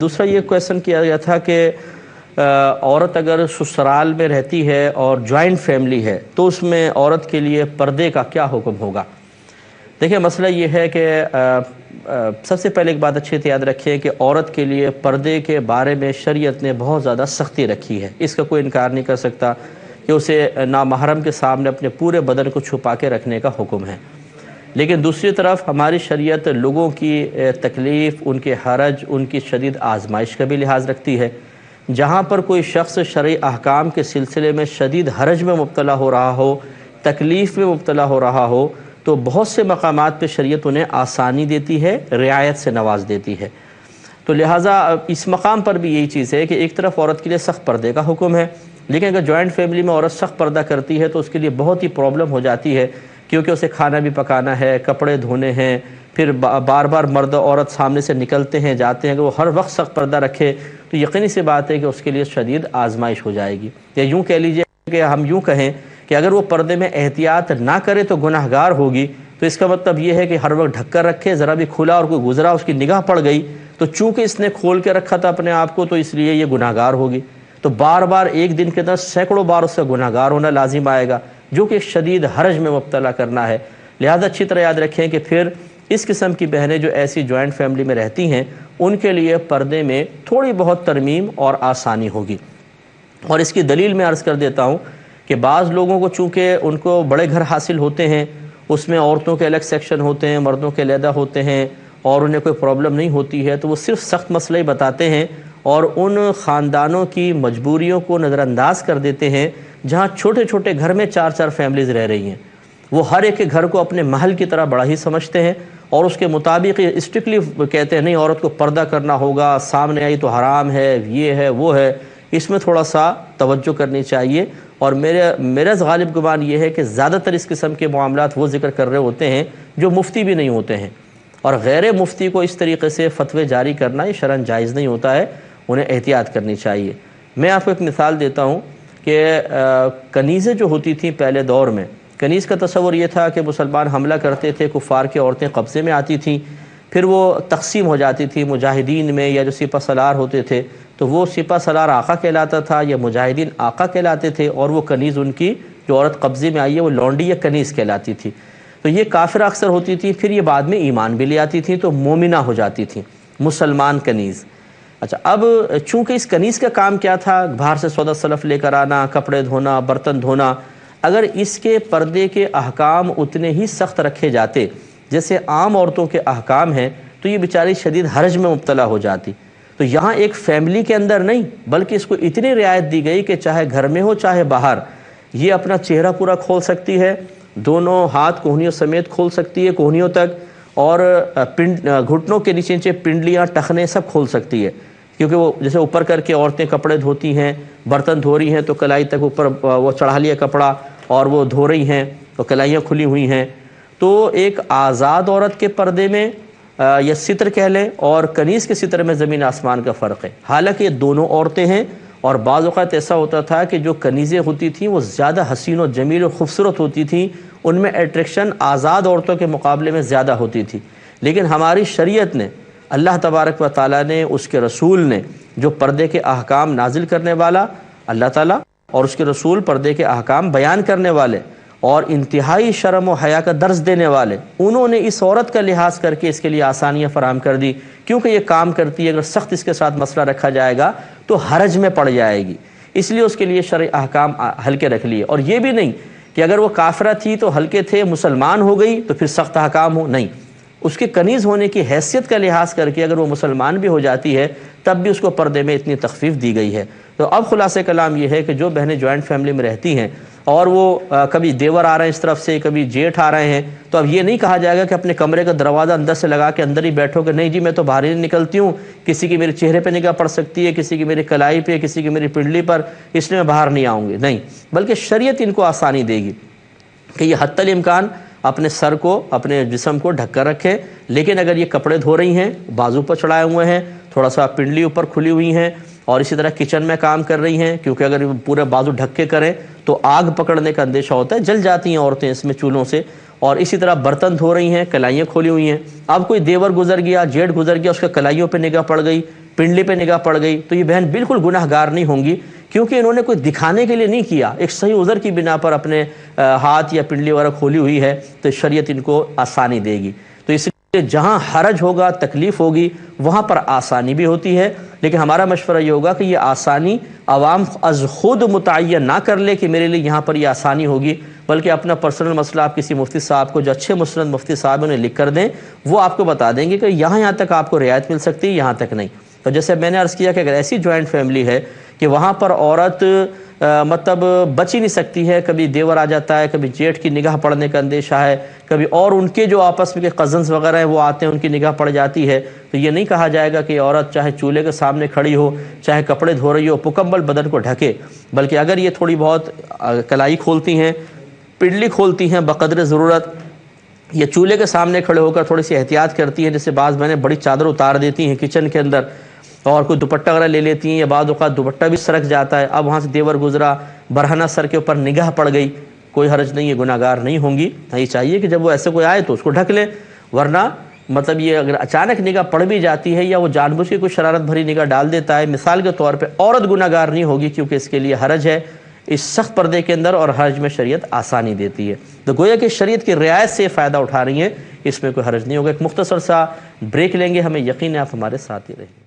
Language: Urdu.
دوسرا یہ کویشچن کیا گیا تھا کہ عورت اگر سسرال میں رہتی ہے اور جوائنٹ فیملی ہے تو اس میں عورت کے لیے پردے کا کیا حکم ہوگا؟ دیکھیں، مسئلہ یہ ہے کہ سب سے پہلے ایک بات اچھے سے یاد رکھیں کہ عورت کے لیے پردے کے بارے میں شریعت نے بہت زیادہ سختی رکھی ہے، اس کا کوئی انکار نہیں کر سکتا کہ اسے نامحرم کے سامنے اپنے پورے بدن کو چھپا کے رکھنے کا حکم ہے۔ لیکن دوسری طرف ہماری شریعت لوگوں کی تکلیف، ان کے حرج، ان کی شدید آزمائش کا بھی لحاظ رکھتی ہے۔ جہاں پر کوئی شخص شرعی احکام کے سلسلے میں شدید حرج میں مبتلا ہو رہا ہو، تکلیف میں مبتلا ہو رہا ہو، تو بہت سے مقامات پہ شریعت انہیں آسانی دیتی ہے، رعایت سے نواز دیتی ہے۔ تو لہٰذا اس مقام پر بھی یہی چیز ہے کہ ایک طرف عورت کے لیے سخت پردے کا حکم ہے، لیکن اگر جوائنٹ فیملی میں عورت سخت پردہ کرتی ہے تو اس کے لیے بہت ہی پرابلم ہو جاتی ہے، کیونکہ اسے کھانا بھی پکانا ہے، کپڑے دھونے ہیں، پھر بار بار مرد عورت سامنے سے نکلتے ہیں جاتے ہیں کہ وہ ہر وقت سخت پردہ رکھے، تو یقینی سی بات ہے کہ اس کے لیے شدید آزمائش ہو جائے گی۔ یا یوں کہہ لیجئے کہ ہم یوں کہیں کہ اگر وہ پردے میں احتیاط نہ کرے تو گناہ گار ہوگی، تو اس کا مطلب یہ ہے کہ ہر وقت ڈھک کر رکھے، ذرا بھی کھلا اور کوئی گزرا اس کی نگاہ پڑ گئی تو چونکہ اس نے کھول کے رکھا تھا اپنے آپ کو تو اس لیے یہ گناہ گار ہوگی۔ تو بار بار ایک دن کے اندر سینکڑوں بار اس سے گناہ گار ہونا لازم آئے گا، جو کہ ایک شدید حرج میں مبتلا کرنا ہے۔ لہذا اچھی طرح یاد رکھیں کہ پھر اس قسم کی بہنیں جو ایسی جوائنٹ فیملی میں رہتی ہیں ان کے لیے پردے میں تھوڑی بہت ترمیم اور آسانی ہوگی۔ اور اس کی دلیل میں عرض کر دیتا ہوں کہ بعض لوگوں کو چونکہ ان کو بڑے گھر حاصل ہوتے ہیں، اس میں عورتوں کے الگ سیکشن ہوتے ہیں، مردوں کے علیحدہ ہوتے ہیں، اور انہیں کوئی پرابلم نہیں ہوتی ہے، تو وہ صرف سخت مسئلہ ہی بتاتے ہیں اور ان خاندانوں کی مجبوریوں کو نظر انداز کر دیتے ہیں جہاں چھوٹے چھوٹے گھر میں 4 فیملیز رہ رہی ہیں۔ وہ ہر ایک کے گھر کو اپنے محل کی طرح بڑا ہی سمجھتے ہیں اور اس کے مطابق اسٹرکٹلی کہتے ہیں نہیں عورت کو پردہ کرنا ہوگا، سامنے آئی تو حرام ہے، یہ ہے وہ ہے۔ اس میں تھوڑا سا توجہ کرنی چاہیے، اور میرا غالب گمان یہ ہے کہ زیادہ تر اس قسم کے معاملات وہ ذکر کر رہے ہوتے ہیں جو مفتی بھی نہیں ہوتے ہیں، اور غیر مفتی کو اس طریقے سے فتوے جاری کرنا یہ شرعاً جائز نہیں ہوتا ہے، انہیں احتیاط کرنی چاہیے۔ میں آپ کو ایک مثال دیتا ہوں کہ کنیزیں جو ہوتی تھیں پہلے دور میں، کنیز کا تصور یہ تھا کہ مسلمان حملہ کرتے تھے، کفار کی عورتیں قبضے میں آتی تھیں، پھر وہ تقسیم ہو جاتی تھی مجاہدین میں، یا جو سپہ سالار ہوتے تھے تو وہ سپہ سالار آقا کہلاتا تھا یا مجاہدین آقا کہلاتے تھے، اور وہ کنیز ان کی جو عورت قبضے میں آئی ہے وہ لونڈی یا کنیز کہلاتی تھی۔ تو یہ کافرہ اکثر ہوتی تھی، پھر یہ بعد میں ایمان بھی لے آتی تھیں تو مومنہ ہو جاتی تھیں، مسلمان کنیز۔ اچھا، اب چونکہ اس کنیز کا کام کیا تھا؟ باہر سے سودا سلف لے کر آنا، کپڑے دھونا، برتن دھونا۔ اگر اس کے پردے کے احکام اتنے ہی سخت رکھے جاتے جیسے عام عورتوں کے احکام ہیں تو یہ بیچاری شدید حرج میں مبتلا ہو جاتی۔ تو یہاں ایک فیملی کے اندر نہیں بلکہ اس کو اتنی رعایت دی گئی کہ چاہے گھر میں ہو چاہے باہر، یہ اپنا چہرہ پورا کھول سکتی ہے، دونوں ہاتھ کوہنیوں سمیت کھول سکتی ہے کوہنیوں تک، اور گھٹنوں کے نیچے نیچے پنڈلیاں، ٹخنے سب کھول سکتی ہے، کیونکہ وہ جیسے اوپر کر کے عورتیں کپڑے دھوتی ہیں، برتن دھو رہی ہیں تو کلائی تک اوپر وہ چڑھا لیا کپڑا اور وہ دھو رہی ہیں تو کلائیاں کھلی ہوئی ہیں۔ تو ایک آزاد عورت کے پردے میں یا ستر کہہ لیں اور کنیز کے ستر میں زمین آسمان کا فرق ہے۔ حالانکہ یہ دونوں عورتیں ہیں، اور بعض اوقات ایسا ہوتا تھا کہ جو کنیزیں ہوتی تھیں وہ زیادہ حسین و جمیل و خوبصورت ہوتی تھیں، ان میں اٹریکشن آزاد عورتوں کے مقابلے میں زیادہ ہوتی تھی۔ لیکن ہماری شریعت نے، اللہ تبارک و تعالیٰ نے، اس کے رسول نے، جو پردے کے احکام نازل کرنے والا اللہ تعالیٰ اور اس کے رسول پردے کے احکام بیان کرنے والے اور انتہائی شرم و حیا کا درس دینے والے، انہوں نے اس عورت کا لحاظ کر کے اس کے لیے آسانیاں فراہم کر دی، کیونکہ یہ کام کرتی ہے، اگر سخت اس کے ساتھ مسئلہ رکھا جائے گا تو حرج میں پڑ جائے گی، اس لیے اس کے لیے شرعی احکام ہلکے رکھ لیے۔ اور یہ بھی نہیں کہ اگر وہ کافرہ تھی تو ہلکے تھے، مسلمان ہو گئی تو پھر سخت احکام ہو، نہیں، اس کے کنیز ہونے کی حیثیت کا لحاظ کر کے اگر وہ مسلمان بھی ہو جاتی ہے تب بھی اس کو پردے میں اتنی تخفیف دی گئی ہے۔ تو اب خلاصہ کلام یہ ہے کہ جو بہنیں جوائنٹ فیملی میں رہتی ہیں اور وہ کبھی دیور آ رہے ہیں اس طرف سے، کبھی جیٹھ آ رہے ہیں، تو اب یہ نہیں کہا جائے گا کہ اپنے کمرے کا دروازہ اندر سے لگا کے اندر ہی بیٹھو کہ نہیں جی میں تو باہر ہی نہیں نکلتی ہوں، کسی کی میرے چہرے پہ نگاہ پڑ سکتی ہے، کسی کی میری کلائی پہ، کسی کی میری پنڈلی پر، اس لیے میں باہر نہیں آؤں گی، نہیں، بلکہ شریعت ان کو آسانی دے گی کہ یہ حتی الامکان اپنے سر کو، اپنے جسم کو ڈھک کر رکھیں، لیکن اگر یہ کپڑے دھو رہی ہیں، بازو پر چڑھائے ہوئے ہیں، تھوڑا سا پنڈلی اوپر کھلی ہوئی ہیں، اور اسی طرح کچن میں کام کر رہی ہیں، کیونکہ اگر پورے بازو ڈھک کے کریں تو آگ پکڑنے کا اندیشہ ہوتا ہے، جل جاتی ہیں عورتیں اس میں چولہوں سے، اور اسی طرح برتن دھو رہی ہیں، کلائیاں کھولی ہوئی ہیں۔ اب کوئی دیور گزر گیا، جیٹھ گزر گیا، اس کے کلائیوں پہ نگاہ پڑ گئی، پنڈلی پہ نگاہ پڑ گئی تو یہ بہن بالکل گناہ گار نہیں ہوں گی، کیونکہ انہوں نے کوئی دکھانے کے لیے نہیں کیا، ایک صحیح عذر کی بنا پر اپنے ہاتھ یا پنڈلی وغیرہ کھولی ہوئی ہے تو شریعت ان کو آسانی دے گی۔ تو اس لیے جہاں حرج ہوگا، تکلیف ہوگی، وہاں پر آسانی بھی ہوتی ہے، لیکن ہمارا مشورہ یہ ہوگا کہ یہ آسانی عوام از خود متعین نہ کر لے کہ میرے لیے یہاں پر یہ آسانی ہوگی، بلکہ اپنا پرسنل مسئلہ آپ کسی مفتی صاحب کو، جو اچھے مسند مفتی صاحب انہیں لکھ کر دیں، وہ آپ کو بتا دیں گے کہ یہاں تک آپ کو رعایت مل سکتی ہے، یہاں تک نہیں۔ تو جیسے میں نے عرض کیا کہ اگر ایسی جوائنٹ فیملی ہے کہ وہاں پر عورت مطلب بچ ہی نہیں سکتی ہے، کبھی دیور آ جاتا ہے، کبھی جیٹھ کی نگاہ پڑنے کا اندیشہ ہے، کبھی اور ان کے جو آپس میں کے کزنز وغیرہ ہیں وہ آتے ہیں، ان کی نگاہ پڑ جاتی ہے، تو یہ نہیں کہا جائے گا کہ عورت چاہے چولہے کے سامنے کھڑی ہو، چاہے کپڑے دھو رہی ہو، مکمل بدن کو ڈھکے، بلکہ اگر یہ تھوڑی بہت کلائی کھولتی ہیں، پنڈلی کھولتی ہیں بقدر ضرورت، یہ چولہے کے سامنے کھڑے ہو کر تھوڑی سی احتیاط کرتی ہیں، جیسے بعض بہنیں بڑی چادر اتار دیتی ہیں کچن کے اندر اور کوئی دوپٹہ وغیرہ لے لیتی ہیں، یا بعض اوقات دوپٹہ بھی سرک جاتا ہے، اب وہاں سے دیور گزرا، برہنہ سر کے اوپر نگاہ پڑ گئی، کوئی حرج نہیں ہے، گناہ گار نہیں ہوں گی۔ یہ چاہیے کہ جب وہ ایسے کوئی آئے تو اس کو ڈھک لیں، ورنہ مطلب یہ اگر اچانک نگاہ پڑ بھی جاتی ہے یا وہ جان بوجھ کے کوئی شرارت بھری نگاہ ڈال دیتا ہے، مثال کے طور پہ عورت گناہ گار نہیں ہوگی، کیونکہ اس کے لیے حرج ہے اس سخت پردے کے اندر، اور حرج میں شریعت آسانی دیتی ہے۔ تو گویا کہ شریعت کی رعایت سے فائدہ اٹھا رہی ہیں، اس میں کوئی حرج نہیں ہوگا۔ ایک مختصر سا بریک لیں گے، ہمیں یقین ہے آپ ہمارے ساتھ ہی رہیں۔